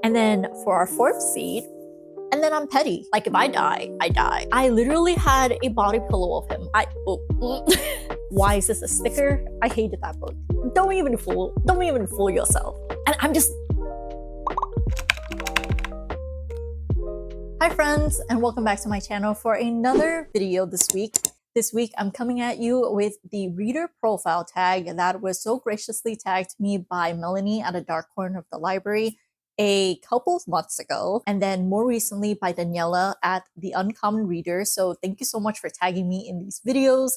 And then for our fourth seed, and then I'm petty. Like if I die, I die. I literally had a body pillow of him. Why is this a sticker? I hated that book. Don't even fool yourself. And I'm just. Hi friends, and welcome back to my channel for another video this week. This week, I'm coming at you with the reader profile tag that was so graciously tagged to me by Melanie at a dark corner of the library a couple of months ago, and then more recently by Daniela at the Uncommon Reader. So thank you so much for tagging me in these videos.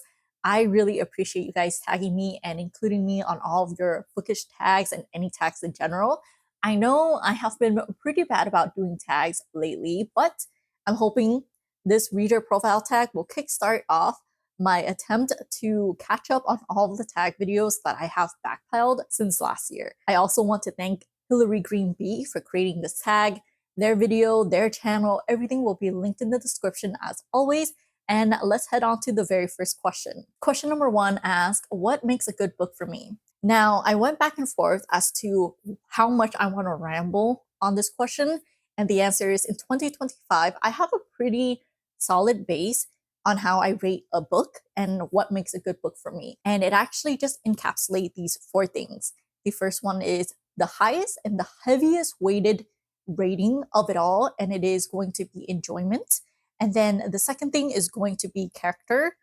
I really appreciate you guys tagging me and including me on all of your bookish tags and any tags in general. I know I have been pretty bad about doing tags lately, but I'm hoping this reader profile tag will kickstart off my attempt to catch up on all of the tag videos that I have backpiled since last year. I also want to thank Hillary Green B for creating this tag. Their video, their channel, everything will be linked in the description as always. And let's head on to the very first question. Question number one asks, what makes a good book for me? Now, I went back and forth as to how much I want to ramble on this question. And the answer is in 2025, I have a pretty solid base on how I rate a book and what makes a good book for me. And it actually just encapsulates these four things. The first one is the highest and the heaviest weighted rating of it all, and it is going to be enjoyment. And then the second thing is going to be character,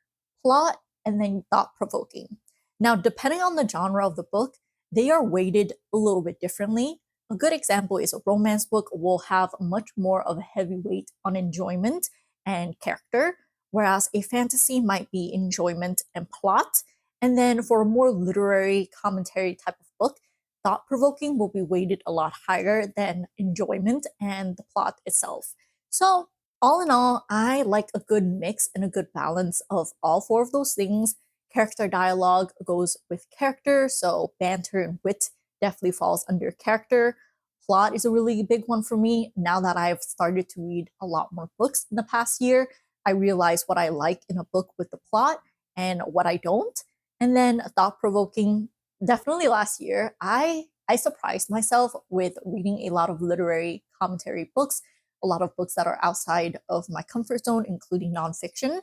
plot, and then thought-provoking. Now, depending on the genre of the book, they are weighted a little bit differently. A good example is a romance book will have much more of a heavy weight on enjoyment and character, whereas a fantasy might be enjoyment and plot. And then for a more literary commentary type of book, thought-provoking will be weighted a lot higher than enjoyment and the plot itself. So all in all, I like a good mix and a good balance of all four of those things. Character dialogue goes with character, so banter and wit definitely falls under character. Plot is a really big one for me. Now that I've started to read a lot more books in the past year, I realize what I like in a book with the plot and what I don't. And then thought-provoking, definitely last year, I surprised myself with reading a lot of literary commentary books, a lot of books that are outside of my comfort zone, including nonfiction.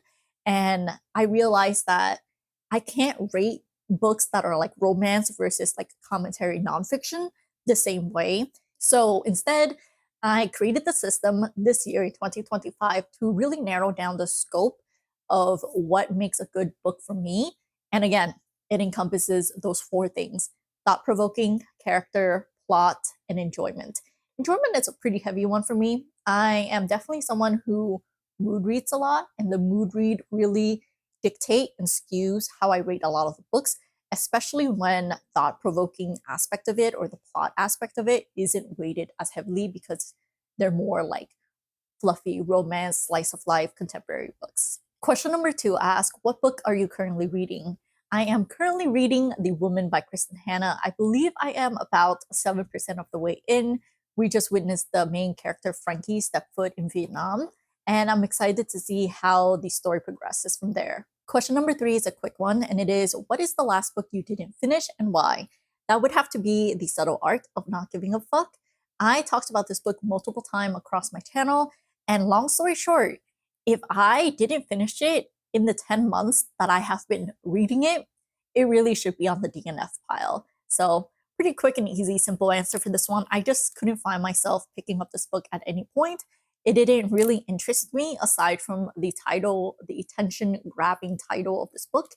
And I realized that I can't rate books that are like romance versus like commentary nonfiction the same way. So instead, I created the system this year in 2025 to really narrow down the scope of what makes a good book for me. And again, it encompasses those four things: thought-provoking, character, plot, and enjoyment. Enjoyment is a pretty heavy one for me. I am definitely someone who mood reads a lot, and the mood read really dictate and skews how I rate a lot of the books, especially when thought-provoking aspect of it or the plot aspect of it isn't weighted as heavily because they're more like fluffy romance, slice of life, contemporary books. Question number two asks, what book are you currently reading? I am currently reading The Woman by Kristen Hanna. I believe I am about 7% of the way in. We just witnessed the main character, Frankie, step foot in Vietnam, and I'm excited to see how the story progresses from there. Question number three is a quick one, and it is, what is the last book you didn't finish and why? That would have to be The Subtle Art of Not Giving a Fuck. I talked about this book multiple times across my channel, and long story short, if I didn't finish it in the 10 months that I have been reading it, it really should be on the DNF pile. So pretty quick and easy, simple answer for this one. I just couldn't find myself picking up this book at any point. It didn't really interest me aside from the title, the attention-grabbing title of this book.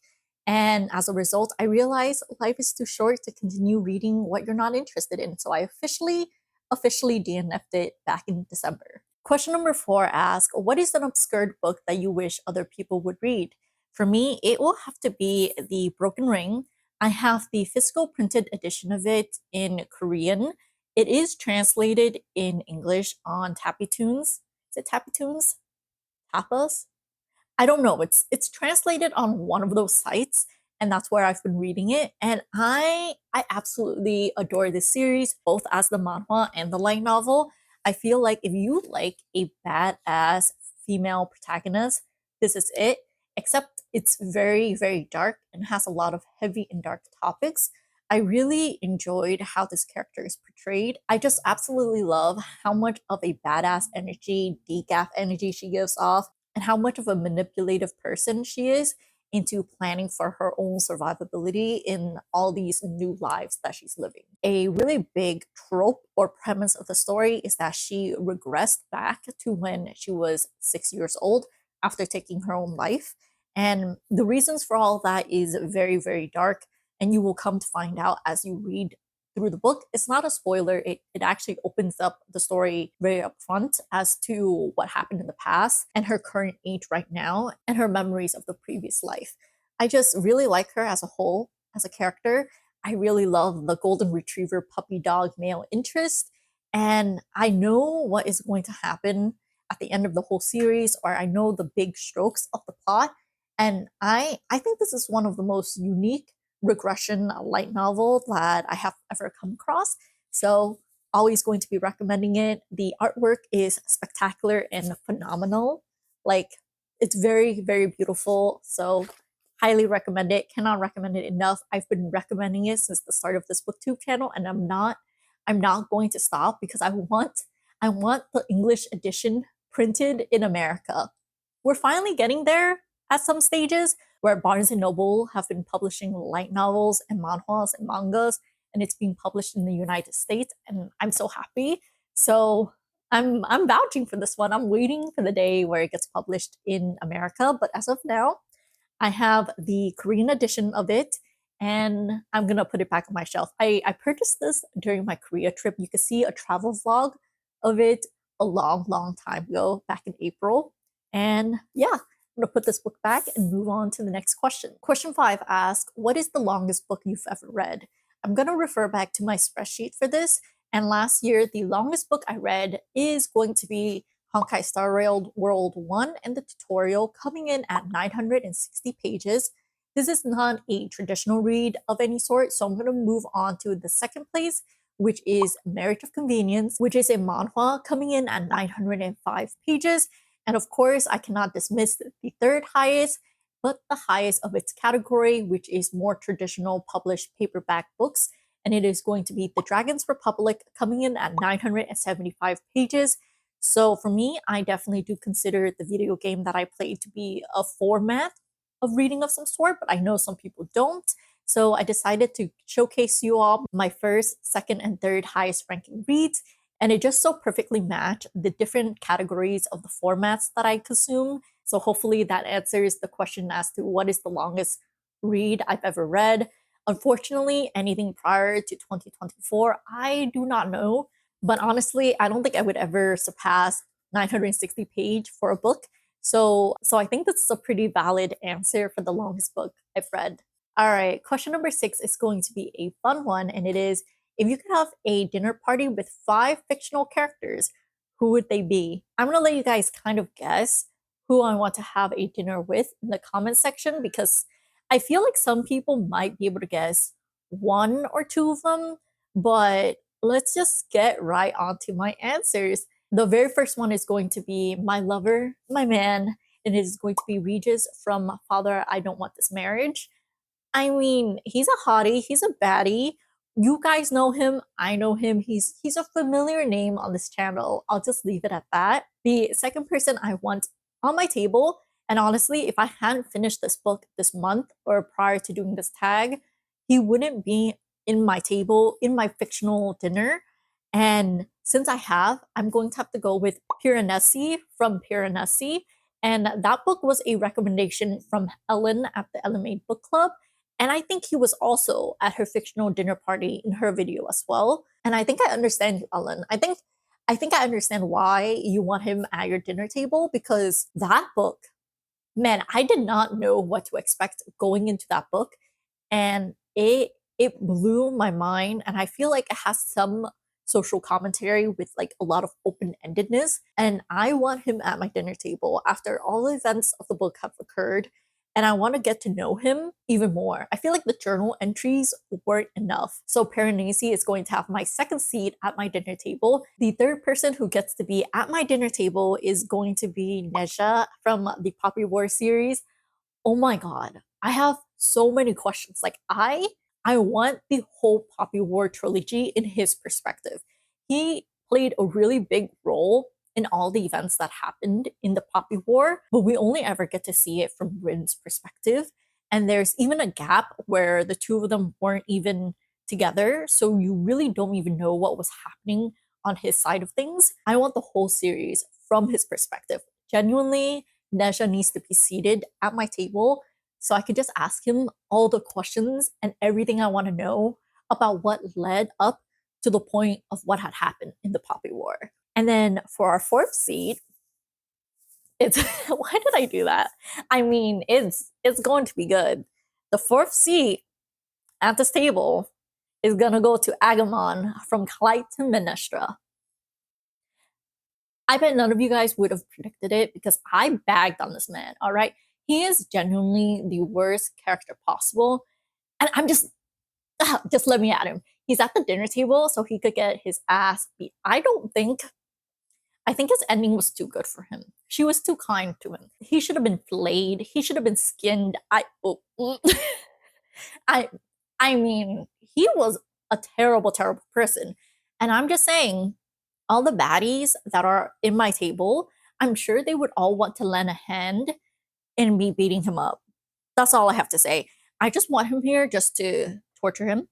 And as a result, I realized life is too short to continue reading what you're not interested in. So I officially DNF'd it back in December. Question number four asks, what is an obscure book that you wish other people would read? For me, it will have to be The Broken Ring. I have the physical printed edition of it in Korean. It is translated in English on Tappy Tunes. Is it Tappy Tunes? Tapas? I don't know. It's translated on one of those sites, and that's where I've been reading it. And I absolutely adore this series, both as the manhwa and the light novel. I feel like if you like a badass female protagonist, this is it. Except it's very, very dark and has a lot of heavy and dark topics. I really enjoyed how this character is portrayed. I just absolutely love how much of a badass energy, decaf energy she gives off, and how much of a manipulative person she is into planning for her own survivability in all these new lives that she's living. A really big trope or premise of the story is that she regressed back to when she was 6 years old after taking her own life. And the reasons for all that is very, very dark. And you will come to find out as you read through the book. It's not a spoiler, it actually opens up the story very upfront as to what happened in the past and her current age right now and her memories of the previous life. I just really like her as a whole, as a character. I really love the golden retriever puppy dog male interest. And I know what is going to happen at the end of the whole series, or I know the big strokes of the plot. And I think this is one of the most unique regression light novel that I have ever come across. So, always going to be recommending it. The artwork is spectacular and phenomenal. Like, it's very, very beautiful. So, highly recommend it. Cannot recommend it enough. I've been recommending it since the start of this booktube channel, and I'm not going to stop because I want the English edition printed in America. We're finally getting there at some stages where Barnes and Noble have been publishing light novels and manhwas and mangas, and it's being published in the United States, and I'm so happy. So I'm vouching for this one. I'm waiting for the day where it gets published in America, but as of now, I have the Korean edition of it, and I'm gonna put it back on my shelf. I purchased this during my Korea trip. You can see a travel vlog of it a long, long time ago, back in April. And yeah, I'm gonna put this book back and move on to the next question. Question 5 asks, what is the longest book you've ever read? I'm gonna refer back to my spreadsheet for this. And last year, the longest book I read is going to be Honkai Star Rail World 1 and the tutorial, coming in at 960 pages. This is not a traditional read of any sort, so I'm going to move on to the second place, which is Merit of Convenience, which is a manhwa coming in at 905 pages. And of course, I cannot dismiss the third highest, but the highest of its category, which is more traditional published paperback books. And it is going to be The Dragon's Republic, coming in at 975 pages. So for me, I definitely do consider the video game that I played to be a format of reading of some sort, but I know some people don't. So I decided to showcase you all my first, second, and third highest ranking reads, and it just so perfectly matched the different categories of the formats that I consume. So hopefully that answers the question as to what is the longest read I've ever read. Unfortunately, anything prior to 2024, I do not know. But honestly, I don't think I would ever surpass 960 page for a book. So I think this is a pretty valid answer for the longest book I've read. All right, question number 6 is going to be a fun one, and it is, if you could have a dinner party with 5 fictional characters, who would they be? I'm gonna let you guys kind of guess who I want to have a dinner with in the comment section, because I feel like some people might be able to guess one or two of them, but let's just get right on to my answers. The very first one is going to be my lover, my man, and it is going to be Regis from Father, I Don't Want This Marriage. I mean, he's a hottie, he's a baddie. You guys know him, I know him. He's a familiar name on this channel. I'll just leave it at that. The second person I want on my table, and honestly, if I hadn't finished this book this month or prior to doing this tag, he wouldn't be in my table, in my fictional dinner. And since I have, I'm going to have to go with Piranesi from Piranesi. And that book was a recommendation from Ellen at the LMA Book Club. And I think he was also at her fictional dinner party in her video as well. And I think I understand you, Ellen. I think I understand why you want him at your dinner table, because that book, man, I did not know what to expect going into that book, and it blew my mind, and I feel like it has some social commentary with like a lot of open-endedness, and I want him at my dinner table after all the events of the book have occurred, and I want to get to know him even more. I feel like the journal entries weren't enough. So Piranesi is going to have my second seat at my dinner table. The third person who gets to be at my dinner table is going to be Neja from the Poppy War series. Oh my god, I have so many questions. Like I want the whole Poppy War trilogy in his perspective. He played a really big role in all the events that happened in the Poppy War, but we only ever get to see it from Rin's perspective. And there's even a gap where the two of them weren't even together, so you really don't even know what was happening on his side of things. I want the whole series from his perspective. Genuinely, Neja needs to be seated at my table so I could just ask him all the questions and everything I want to know about what led up to the point of what had happened in the Poppy War. And then for our fourth seed, it's why did I do that? I mean, it's going to be good. The fourth seed at this table is gonna go to Agamon from Clytemnestra. I bet none of you guys would have predicted it because I bagged on this man, all right? He is genuinely the worst character possible. And I'm just let me at him. He's at the dinner table so he could get his ass beat. I think his ending was too good for him. She was too kind to him. He should have been flayed. He should have been skinned. I I mean, he was a terrible, terrible person. And I'm just saying, all the baddies that are in my table, I'm sure they would all want to lend a hand in me beating him up. That's all I have to say. I just want him here just to torture him.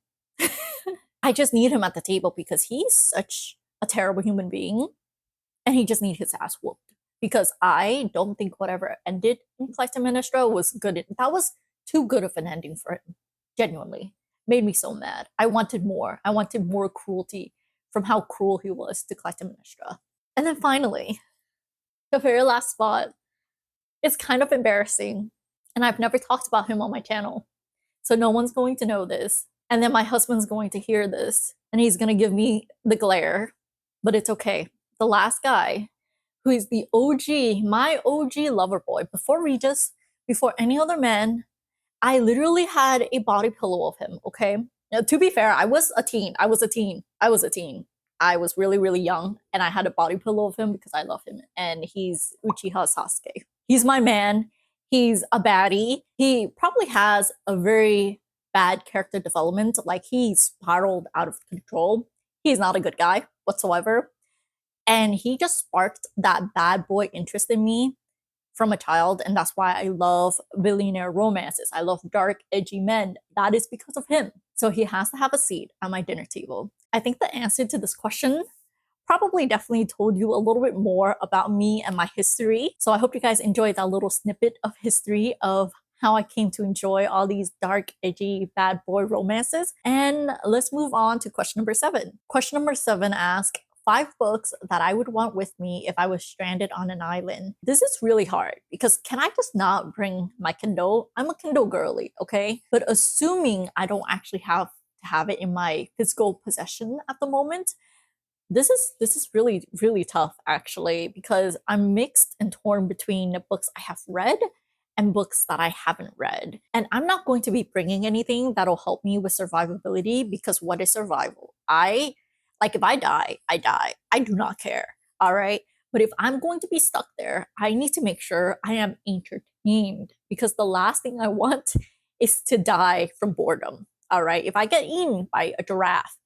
I just need him at the table because he's such a terrible human being and he just needs his ass whooped. Because I don't think whatever ended in Clytemnestra was good. That was too good of an ending for him. Genuinely. Made me so mad. I wanted more. I wanted more cruelty from how cruel he was to Clytemnestra. And then finally, the very last spot is kind of embarrassing. And I've never talked about him on my channel. So no one's going to know this. And then my husband's going to hear this and he's going to give me the glare. But it's okay. The last guy, who is the OG, my OG lover boy, before Regis, before any other man, I literally had a body pillow of him, okay? Now, to be fair, I was a teen. I was a teen. I was really, really young, and I had a body pillow of him because I love him. And he's Uchiha Sasuke. He's my man. He's a baddie. He probably has a very bad character development. Like, he spiraled out of control. He's not a good guy whatsoever. And he just sparked that bad boy interest in me from a child, and that's why I love billionaire romances. I love dark, edgy men. That is because of him. So he has to have a seat at my dinner table. I think the answer to this question probably definitely told you a little bit more about me and my history. So I hope you guys enjoyed that little snippet of history of how I came to enjoy all these dark, edgy, bad boy romances. And let's move on to question number 7. Question number 7 asks, 5 books that I would want with me if I was stranded on an island. This is really hard because can I just not bring my Kindle? I'm a Kindle girly, okay? But assuming I don't actually have to have it in my physical possession at the moment, this is really, really tough actually, because I'm mixed and torn between books I have read and books that I haven't read. And I'm not going to be bringing anything that'll help me with survivability because what is survival? If I die, I die. I do not care. All right. But if I'm going to be stuck there, I need to make sure I am entertained because the last thing I want is to die from boredom. All right. If I get eaten by a giraffe,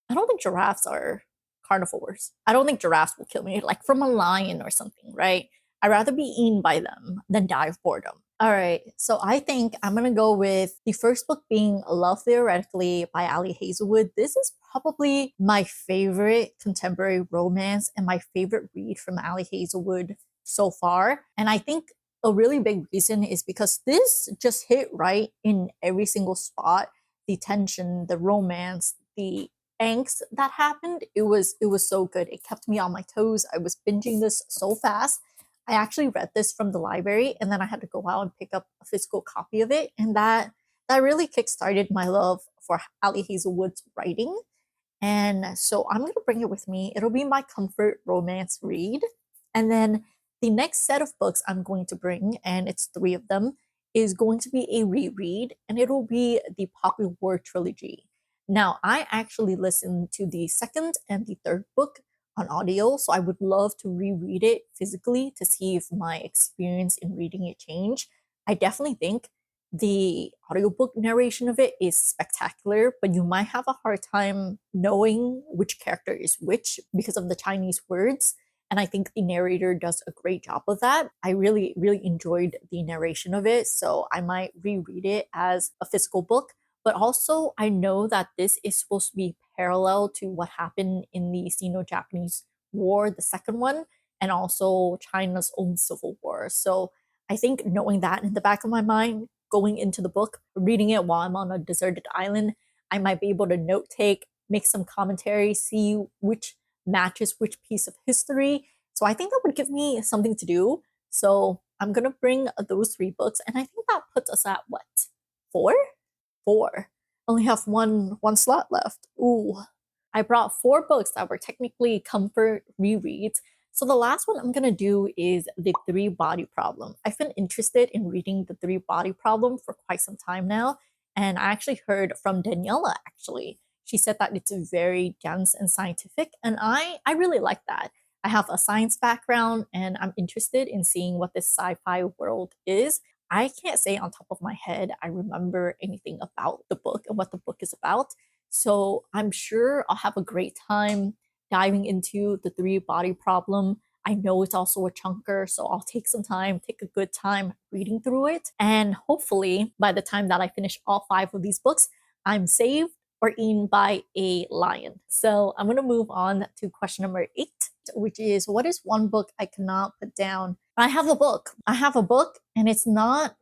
I don't think giraffes are carnivores. I don't think giraffes will kill me, like from a lion or something, right? I'd rather be eaten by them than die of boredom. All right, so I think I'm gonna go with the first book being Love Theoretically by Ali Hazelwood. This is probably my favorite contemporary romance and my favorite read from Ali Hazelwood so far. And I think a really big reason is because this just hit right in every single spot. The tension, the romance, the angst that happened, it was so good. It kept me on my toes. I was binging this so fast. I actually read this from the library and then I had to go out and pick up a physical copy of it. And that really kickstarted my love for Ali Hazelwood's writing. And so I'm gonna bring it with me. It'll be my comfort romance read. And then the next set of books I'm going to bring, and it's 3 of them, is going to be a reread, and it'll be the Poppy War trilogy. Now, I actually listened to the second and the third book on audio, so I would love to reread it physically to see if my experience in reading it changed. I definitely think The audiobook narration of it is spectacular, but you might have a hard time knowing which character is which because of the Chinese words. And I think the narrator does a great job of that. I really, really enjoyed the narration of it. So I might reread it as a physical book. But also, I know that this is supposed to be parallel to what happened in the Sino Japanese War, the second one, and also China's own civil war. So I think knowing that in the back of my mind, going into the book, reading it while I'm on a deserted island, I might be able to note take, make some commentary, see which matches which piece of history. So I think that would give me something to do. So I'm gonna bring those three books, and I think that puts us at what? Four? Four. Only have one slot left. Ooh. I brought four books that were technically comfort rereads. So the last one I'm gonna do is The Three Body Problem. I've been interested in reading The Three Body Problem for quite some time now, and I actually heard from Daniela actually. She said that it's very dense and scientific, and I really like that. I have a science background and I'm interested in seeing what this sci-fi world is. I can't say on top of my head I remember anything about the book and what the book is about. So I'm sure I'll have a great time diving into the three body problem. I know it's also a chunker, so I'll take some time, take a good time reading through it. And hopefully, by the time that I finish all five of these books, I'm saved or eaten by a lion. So I'm going to move on to question number 8, which is what is one book I cannot put down? I have a book. I have a book, and it's not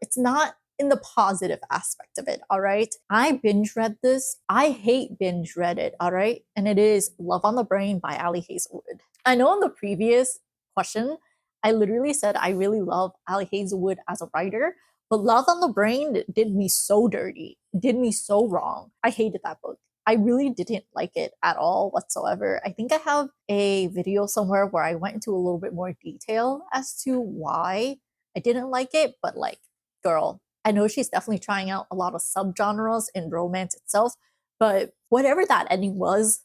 in the positive aspect of it, all right? I binge read this. I hate binge read it, all right? And it is Love on the Brain by Ali Hazelwood. I know in the previous question, I literally said I really love Ali Hazelwood as a writer, but Love on the Brain did me so dirty, did me so wrong. I hated that book. I really didn't like it at all whatsoever. I think I have a video somewhere where I went into a little bit more detail as to why I didn't like it, but like, girl, I know she's definitely trying out a lot of subgenres in romance itself, but whatever that ending was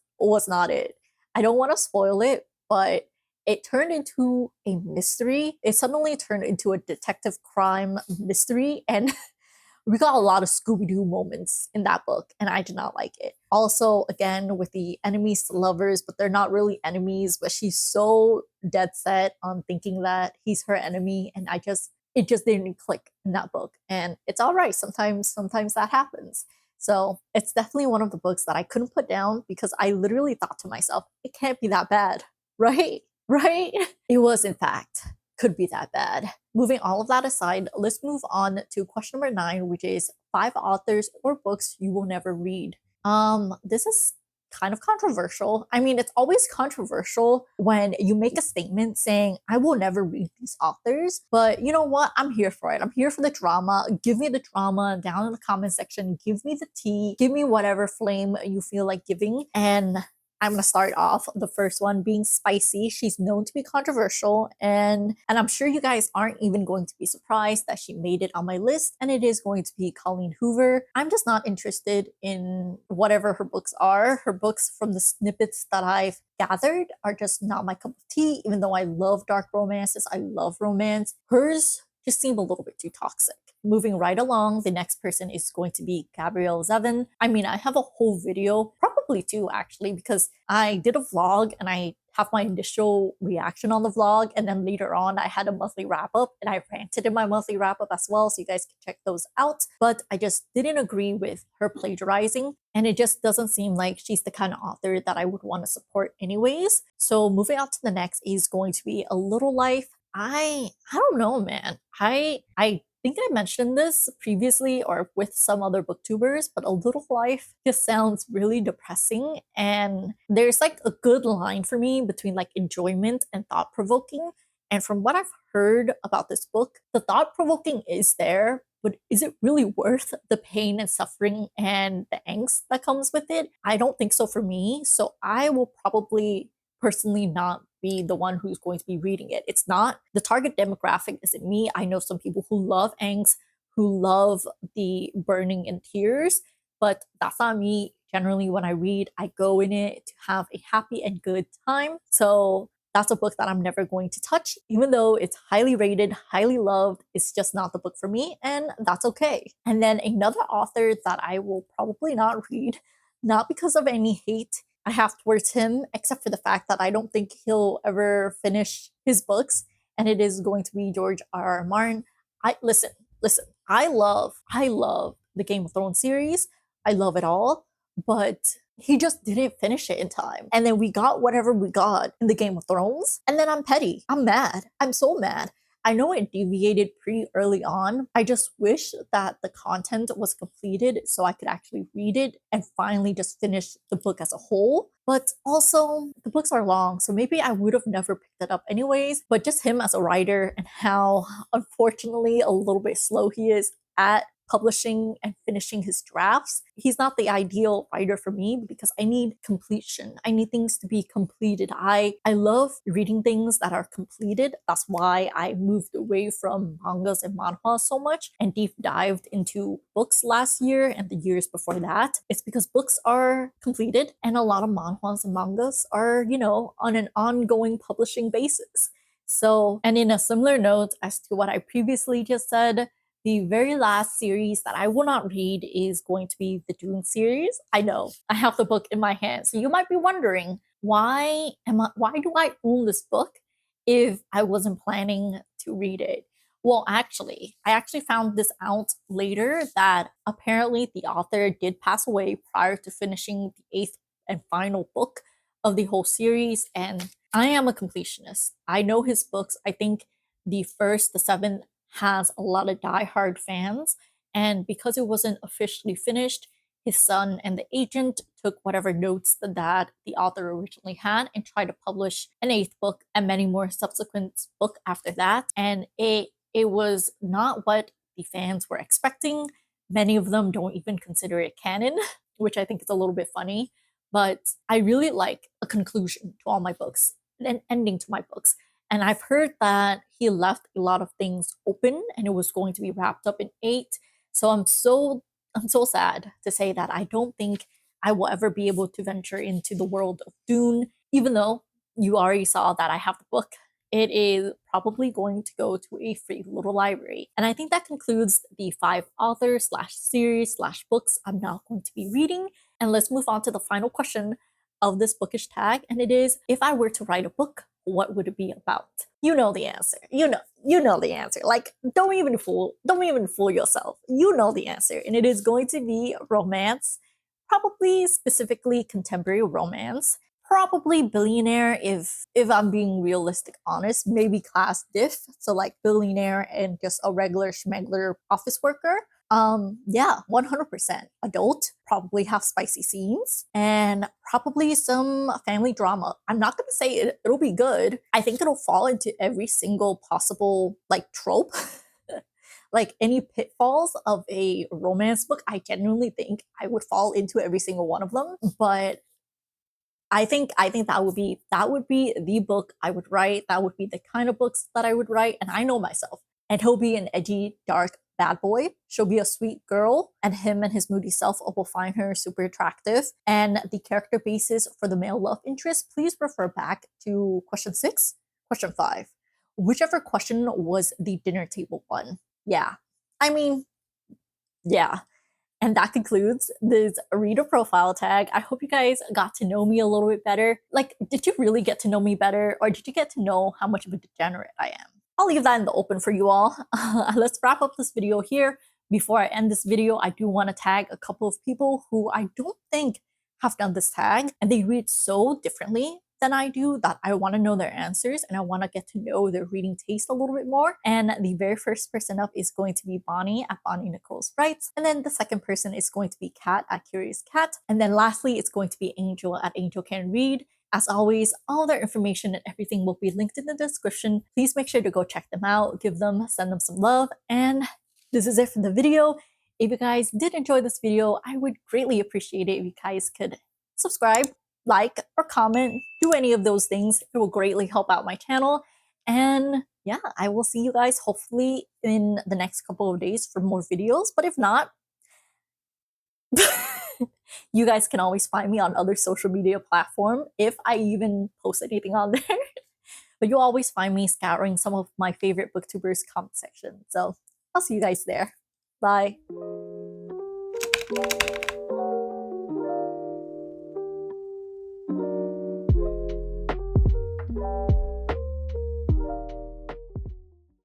not it. I don't want to spoil it, but it turned into a mystery. It suddenly turned into a detective crime mystery, and we got a lot of Scooby-Doo moments in that book, and I did not like it. Also, again, with the enemies to lovers, but they're not really enemies, but she's so dead set on thinking that he's her enemy, and it just didn't click in that book. And it's all right. Sometimes that happens. So it's definitely one of the books that I couldn't put down because I literally thought to myself, it can't be that bad, right? Right? It was, in fact, could be that bad. Moving all of that aside, let's move on to question number 9, which is 5 authors or books you will never read. This is kind of controversial. I mean, it's always controversial when you make a statement saying, I will never read these authors. But you know what? I'm here for it. I'm here for the drama. Give me the drama down in the comment section. Give me the tea. Give me whatever flame you feel like giving. And I'm gonna start off the first one being Spicy. She's known to be controversial, and I'm sure you guys aren't even going to be surprised that she made it on my list, and it is going to be Colleen Hoover. I'm just not interested in whatever her books are. Her books, from the snippets that I've gathered, are just not my cup of tea, even though I love dark romances, I love romance. Hers just seem a little bit too toxic. Moving right along, the next person is going to be Gabrielle Zevin. I mean, I have a whole video, probably two actually, because I did a vlog and I have my initial reaction on the vlog, and then later on I had a monthly wrap up and I ranted in my monthly wrap up as well, so you guys can check those out. But I just didn't agree with her plagiarizing, and it just doesn't seem like she's the kind of author that I would want to support anyways. So moving on to the next is going to be A Little Life. I don't know, man. I think I mentioned this previously or with some other booktubers, but A Little Life just sounds really depressing. And there's like a good line for me between like enjoyment and thought provoking. And from what I've heard about this book, the thought provoking is there, but is it really worth the pain and suffering and the angst that comes with it? I don't think so for me. So I will probably personally not be the one who's going to be reading it. It's not the target demographic isn't me. I know some people who love angst, who love the burning in tears, but that's not me. Generally, when I read, I go in it to have a happy and good time. So that's a book that I'm never going to touch, even though it's highly rated, highly loved. It's just not the book for me, and that's okay. And then another author that I will probably not read, not because of any hate I have towards him, except for the fact that I don't think he'll ever finish his books, and it is going to be George R. R. Martin. I listen. I love the Game of Thrones series. I love it all, but he just didn't finish it in time. And then we got whatever we got in the Game of Thrones. And then I'm petty. I'm mad. I'm so mad. I know it deviated pretty early on. I just wish that the content was completed so I could actually read it and finally just finish the book as a whole. But also, the books are long, so maybe I would have never picked it up anyways. But just him as a writer and how, unfortunately, a little bit slow he is at publishing and finishing his drafts. He's not the ideal writer for me because I need completion. I need things to be completed. I love reading things that are completed. That's why I moved away from mangas and manhwa so much and deep dived into books last year and the years before that. It's because books are completed and a lot of manhwas and mangas are, on an ongoing publishing basis. So, and in a similar note as to what I previously just said, the very last series that I will not read is going to be the Dune series. I know, I have the book in my hand. So you might be wondering, why do I own this book if I wasn't planning to read it? Well, I actually found this out later that apparently the author did pass away prior to finishing the 8th and final book of the whole series, and I am a completionist. I know his books. I think the 1st, the 7th has a lot of diehard fans, and because it wasn't officially finished, his son and the agent took whatever notes that the author originally had and tried to publish an 8th book and many more subsequent book after that, and it was not what the fans were expecting. Many of them don't even consider it canon, which I think is a little bit funny, but I really like a conclusion to all my books, an ending to my books. And I've heard that he left a lot of things open and it was going to be wrapped up in 8. So I'm so sad to say that I don't think I will ever be able to venture into the world of Dune, even though you already saw that I have the book. It is probably going to go to a free little library. And I think that concludes the 5 authors slash series slash books I'm now going to be reading. And let's move on to the final question of this bookish tag. And it is, if I were to write a book, what would it be about? You know the answer. You know the answer. Like, don't even fool yourself. You know the answer. And it is going to be romance, probably specifically contemporary romance. Probably billionaire if I'm being realistic honest, maybe class diff, so like billionaire and just a regular schmegler office worker. Yeah, 100% adult, probably have spicy scenes, and probably some family drama. I'm not gonna say it'll be good. I think it'll fall into every single possible like trope. Like any pitfalls of a romance book, I genuinely think I would fall into every single one of them. But I think that would be the book I would write. That would be the kind of books that I would write, and I know myself. And he'll be an edgy, dark bad boy. She'll be a sweet girl, and him and his moody self will find her super attractive. And the character basis for the male love interest, please refer back to question 6, question 5. Whichever question was the dinner table one. Yeah. I mean, yeah. And that concludes this reader profile tag. I hope you guys got to know me a little bit better. Like, did you really get to know me better? Or did you get to know how much of a degenerate I am? I'll leave that in the open for you all. Let's wrap up this video here. Before I end this video, I do want to tag a couple of people who I don't think have done this tag, and they read so differently than I do that I want to know their answers and I want to get to know their reading taste a little bit more. And the very first person up is going to be Bonnie at Bonnie Nichols Writes. And then the second person is going to be Kat at Curious Cat. And then lastly, it's going to be Angel at Angel Can Read. As always, all their information and everything will be linked in the description. Please make sure to go check them out, send them some love. And this is it for the video. If you guys did enjoy this video, I would greatly appreciate it if you guys could subscribe, like, or comment, do any of those things. It will greatly help out my channel. And yeah, I will see you guys hopefully in the next couple of days for more videos. But if not, you guys can always find me on other social media platform if I even post anything on there. but you'll always find me scouring some of my favorite booktubers comment section. So I'll see you guys there. Bye.